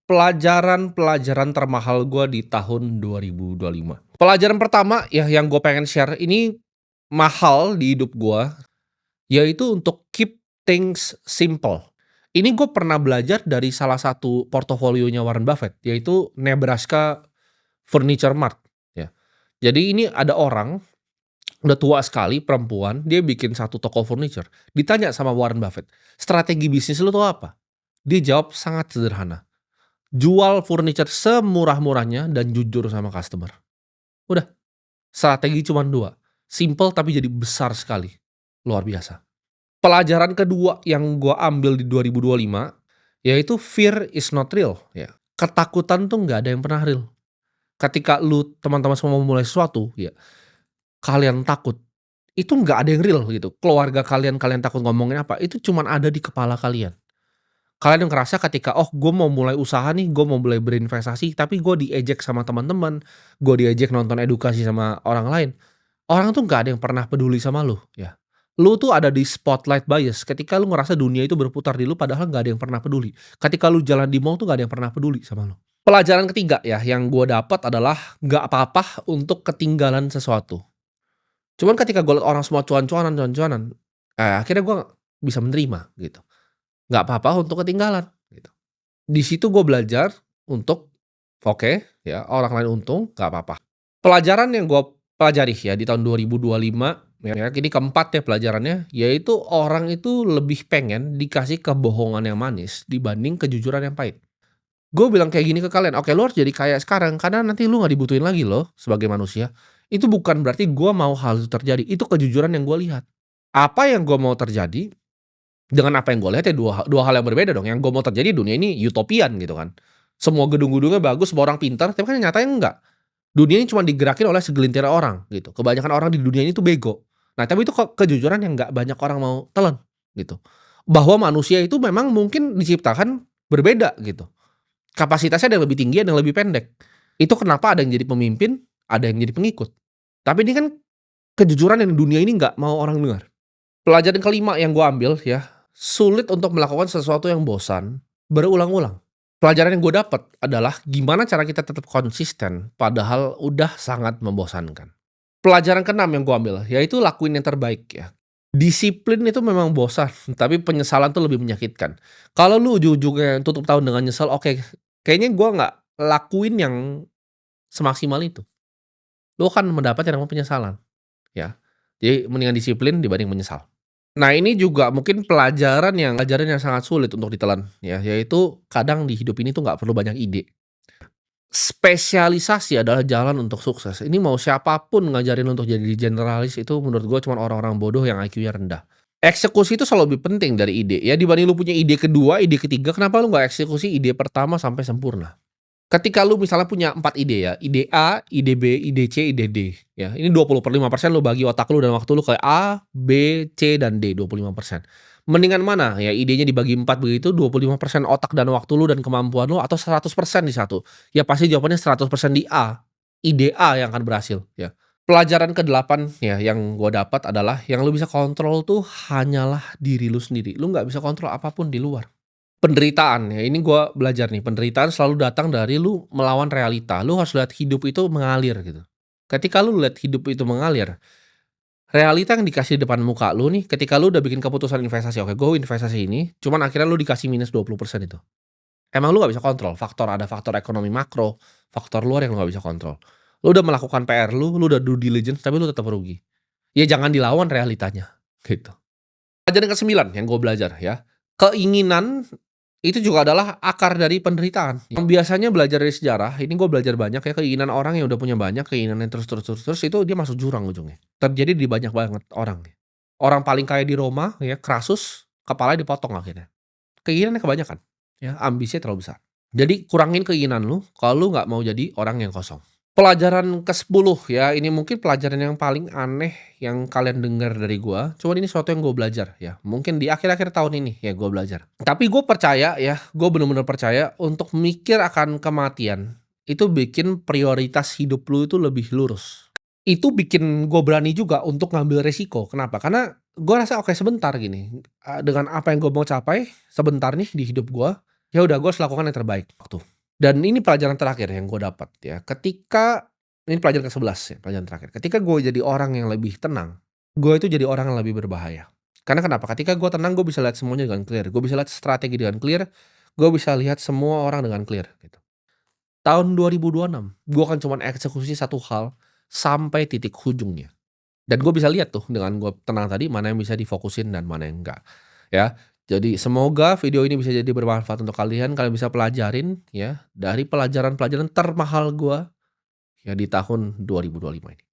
Pelajaran-pelajaran termahal gue di tahun 2025. Pelajaran pertama ya yang gue pengen share ini mahal di hidup gue, yaitu untuk keep things simple. Ini gue pernah belajar dari salah satu portofolionya Warren Buffett, yaitu Nebraska Furniture Mart, ya. Jadi ini ada orang, udah tua sekali, perempuan, dia bikin satu toko furniture. Ditanya sama Warren Buffett, "Strategi bisnis lu tuh apa?" Dia jawab sangat sederhana, "Jual furniture semurah-murahnya dan jujur sama customer." Udah, strategi cuman 2, simple tapi jadi besar sekali, luar biasa. Pelajaran kedua yang gua ambil di 2025, yaitu fear is not real, ya. Ketakutan tuh nggak ada yang pernah real. Ketika lu teman-teman semua mau mulai sesuatu, ya, kalian takut, itu nggak ada yang real gitu. Keluarga kalian, kalian takut ngomongin apa, itu cuman ada di kepala kalian. Kalian yang ngerasa ketika, "Oh, gue mau mulai usaha nih, gue mau mulai berinvestasi," tapi gue diejek sama teman-teman, gue diejek nonton edukasi sama orang lain. Orang tuh nggak ada yang pernah peduli sama lu, ya. Lu tuh ada di spotlight bias ketika lu ngerasa dunia itu berputar di lu padahal nggak ada yang pernah peduli. Ketika lu jalan di mall tuh nggak ada yang pernah peduli sama lu. Pelajaran ketiga ya yang gue dapat adalah nggak apa-apa untuk ketinggalan sesuatu. Cuman ketika gue liat orang semua cuan-cuanan, akhirnya gue bisa menerima gitu. Nggak apa-apa untuk ketinggalan, gitu. Di situ gue belajar untuk, oke, ya orang lain untung, nggak apa-apa. Pelajaran yang gue pelajari ya di tahun 2025, ya ini keempat ya pelajarannya, yaitu orang itu lebih pengen dikasih kebohongan yang manis dibanding kejujuran yang pahit. Gue bilang kayak gini ke kalian, "Oke, lu harus jadi kaya sekarang, karena nanti lu nggak dibutuhin lagi loh sebagai manusia." Itu bukan berarti gue mau hal itu terjadi, itu kejujuran yang gue lihat. Apa yang gue mau terjadi dengan apa yang gue lihat ya dua dua hal yang berbeda dong. Yang gue mau terjadi dunia ini utopian gitu kan. Semua gedung-gedungnya bagus, semua orang pintar, tapi kan nyatanya enggak. Dunia ini cuma digerakin oleh segelintir orang gitu. Kebanyakan orang di dunia ini tuh bego. Nah, tapi itu kejujuran yang nggak banyak orang mau telan gitu. Bahwa manusia itu memang mungkin diciptakan berbeda gitu. Kapasitasnya ada yang lebih tinggi, ada yang lebih pendek. Itu kenapa ada yang jadi pemimpin, ada yang jadi pengikut. Tapi ini kan kejujuran yang dunia ini nggak mau orang dengar. Pelajaran kelima yang gue ambil ya, sulit untuk melakukan sesuatu yang bosan berulang-ulang. Pelajaran yang gue dapat adalah gimana cara kita tetap konsisten padahal udah sangat membosankan. Pelajaran keenam yang gue ambil yaitu lakuin yang terbaik ya. Disiplin itu memang bosan, tapi penyesalan tuh lebih menyakitkan. Kalau lu ujung-ujungnya tutup tahun dengan nyesel, oke, kayaknya gue nggak lakuin yang semaksimal itu. Lu akan mendapat yang namanya penyesalan, ya. Jadi mendingan disiplin dibanding menyesal. Nah, ini juga mungkin pelajaran yang sangat sulit untuk ditelan ya, yaitu kadang di hidup ini tuh nggak perlu banyak ide. Spesialisasi adalah jalan untuk sukses. Ini mau siapapun ngajarin lu untuk jadi generalis itu menurut gue cuman orang-orang bodoh yang IQ-nya rendah. Eksekusi itu selalu lebih penting dari ide, ya dibanding lu punya ide kedua, ide ketiga, kenapa lu nggak eksekusi ide pertama sampai sempurna? Ketika lu misalnya punya 4 ide ya, ide A, ide B, ide C, ide D, ya. Ini 20/5% lu bagi otak lu dan waktu lu ke A, B, C, dan D, 25%. Mendingan mana? Ya idenya dibagi 4 begitu, 25% otak dan waktu lu dan kemampuan lu atau 100% di satu? Ya pasti jawabannya 100% di A. Ide A yang akan berhasil, ya. Pelajaran ke-8 ya yang gua dapat adalah yang lu bisa kontrol tuh hanyalah diri lu sendiri. Lu nggak bisa kontrol apapun di luar. Penderitaan, ya ini gua belajar nih, penderitaan selalu datang dari lu melawan realita, lu harus lihat hidup itu mengalir gitu. Ketika lu lihat hidup itu mengalir, realita yang dikasih depan muka lu nih, ketika lu udah bikin keputusan investasi, "Oke, gue investasi ini," cuman akhirnya lu dikasih minus 20% itu. Emang lu nggak bisa kontrol, ada faktor ekonomi makro, faktor luar yang lu nggak bisa kontrol. Lu udah melakukan PR lu udah due diligence, tapi lu tetap rugi. Ya jangan dilawan realitanya, gitu. Pelajaran ke-9 yang gue belajar ya, keinginan itu juga adalah akar dari penderitaan. Yang biasanya belajar dari sejarah, ini gue belajar banyak ya, keinginan orang yang udah punya banyak, keinginannya terus itu dia masuk jurang ujungnya. Terjadi di banyak banget orang. Orang paling kaya di Roma ya, Crassus, kepalanya dipotong akhirnya. Keinginannya kebanyakan, ya, ambisinya terlalu besar. Jadi kurangin keinginan lu, kalau lu nggak mau jadi orang yang kosong. Pelajaran ke-10 ya, ini mungkin pelajaran yang paling aneh yang kalian dengar dari gua, cuman ini sesuatu yang gue belajar ya, mungkin di akhir-akhir tahun ini ya gue belajar. Tapi gue percaya ya, gue bener-bener percaya untuk mikir akan kematian, itu bikin prioritas hidup lu itu lebih lurus. Itu bikin gue berani juga untuk ngambil resiko, kenapa? Karena gue rasa oke sebentar gini, dengan apa yang gue mau capai, sebentar nih di hidup gua, ya udah gue harus lakukan yang terbaik waktu. Dan ini pelajaran terakhir yang gue dapat ya, ketika ini pelajaran ke-11 ya, pelajaran terakhir. Ketika gue jadi orang yang lebih tenang, gue itu jadi orang yang lebih berbahaya. Karena kenapa? Ketika gue tenang, gue bisa lihat semuanya dengan clear, gue bisa lihat strategi dengan clear, gue bisa lihat semua orang dengan clear, gitu. Tahun 2026, gue akan cuman eksekusi satu hal sampai titik ujungnya. Dan gue bisa lihat tuh dengan gue tenang tadi, mana yang bisa difokusin dan mana yang enggak, ya. Jadi semoga video ini bisa jadi bermanfaat untuk kalian, kalian bisa pelajarin ya, dari pelajaran-pelajaran termahal gue, ya di tahun 2025 ini.